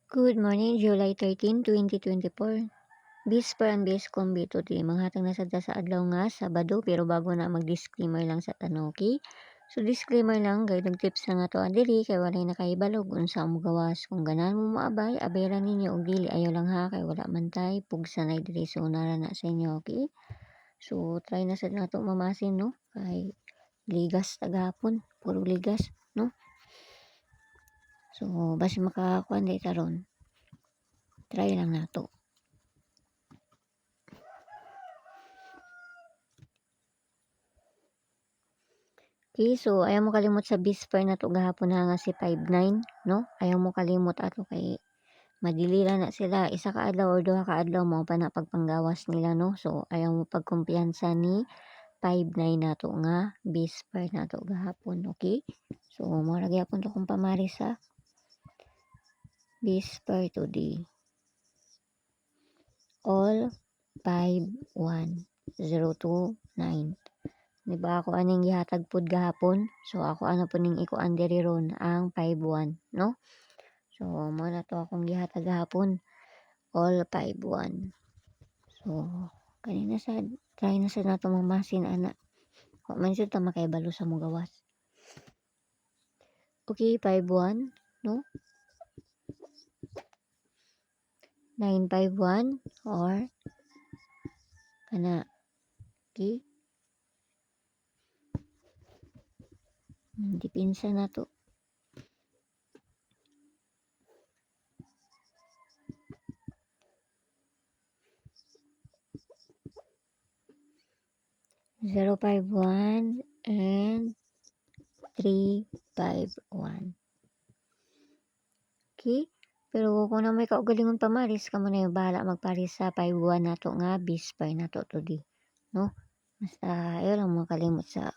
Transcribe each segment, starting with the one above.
Good morning, July 13, 2024. Bis per ang bis kumbito di manghatag na sadta sa adlaw nga Sabado, pero bago na mag-disclaimer lang sa tanoki. So disclaimer lang, guide tips lang ato adiri kay walay nakahibalog unsa mo gawas kung ganan mo maabay, abayran ninyo og dili ayo lang ha kay wala man tay pugsanay diri so nara na sa inyo, okay? So try na sad nato mamasin no kay ligas tagahapon, puro ligas no. So basi makakuan day karon. Try lang nato. Okay, so ayaw mo kalimot sa bisper na to gahapon na nga si 5-9, no? Ayaw mo kalimot ato kay madilira na sila. Isa ka adlaw or duha ka adlaw mo pa na pagpanggawas nila, no? So ayaw mo pagkumpiyansa ni 5-9 na to nga bisper na to gahapon, okay? So mura gyapon to kung pamari sa bisper today. All 5-1-0-2-9. Diba ako aning gihatag pud gahapon? So ako ano po ning ikuan diri ron ang 5-1, no? So mo na to akong gihatag gahapon. All 5-1. So kanina sad try na sad nato mamasin ana. Wa man jud ta makaibalo sa mo gawas. Okay, 5-1, no? 9-5-1 or kana. Okay? Dipinsa na to. Zero 5-1 and 3-5-1. Okay? Pero kung na may kaugalingon pamaris, kamo na yung bahala magparis sa 5-1 na to nga bisper na to today. No? Basta ayaw lang mo kalimot sa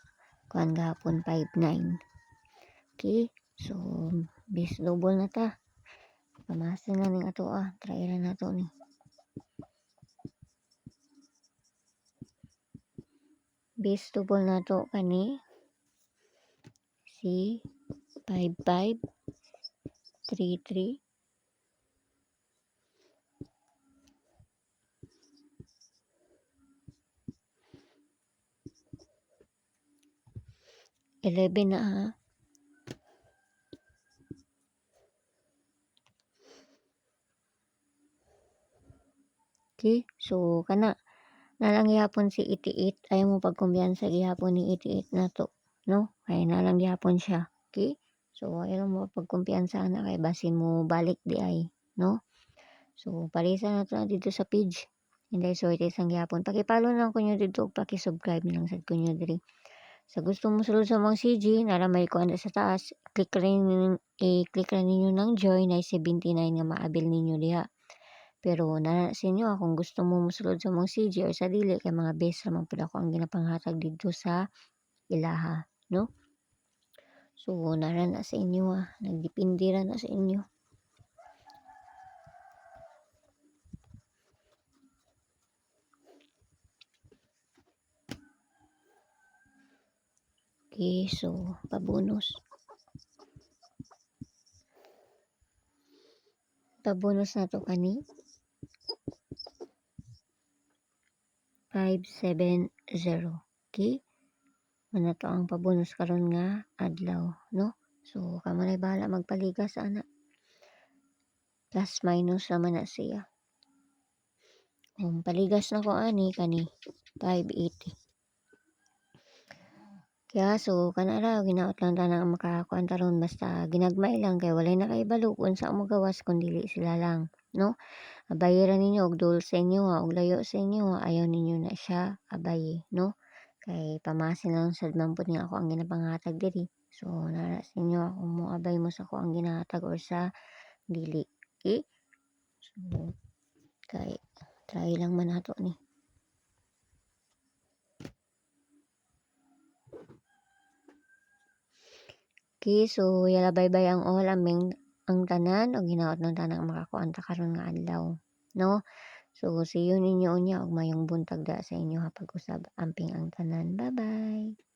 kuan gahapon 5-9. Okay? So, bis double na ta. Pamasa na ning ato try ra na to ni. Bis double na to kani. Si 5-5 3-3 11 na ha. Okay? So, kana nalang gihapon si 88. Ayaw mo pagkumbiyansa gihapon ni 88 na to. No? Kaya nalang gihapon siya. Okay? So, ayaw mo pagkumpiyansa na kay basin mo balik di ay. No? So, parisa na to na dito sa page. Hindi sorte isang gihapon. Pakipalo lang ko nyo dito. Pakisubscribe lang sa ko nyo diri. Sa gusto mo sulod sa mga CG, nara may kuan sa taas. Click rin ninyo ng join ay 79 nga maabil ninyo diha. Pero nana sa inyo kung gusto mo mosulod sa mga CG or sa dili kay mga best ramang pud ako ang ginapanghatag dito sa ilaha, no? So nara na sa inyo nagdepende ra na sa inyo. Okay, so pabonus. Pabonus na to kani 570. Okay? Ano to ang pabonus karon nga adlaw, no? So kamo na bahala magpaligas ana. Plus minus naman na siya. Paligas na ko ani kani 580. Kaya so kanara ginaot lang ta na makakuan taron basta ginagmay lang kay walay nakaibalo kung sa mo gawas kun dili sila lang, no? Abayaran ninyo og dul sa inyo og layo sa inyo ayaw ninyo na siya abayi, no? Kay pamasin lang sad man pud nga ako ang ginapanghatag diri. So nara sa inyo kung mo abay mo sa ko ang ginahatag or sa dili. Okay? So kay try lang man nato ni. Okay, so yala bye-bye ang all aming ang tanan o ginaot ng tanang makakuan ta karon nga adlaw, no? So see you ninyo unya og mayong buntag da sa inyo ha pag-usab amping ang tanan. Bye-bye.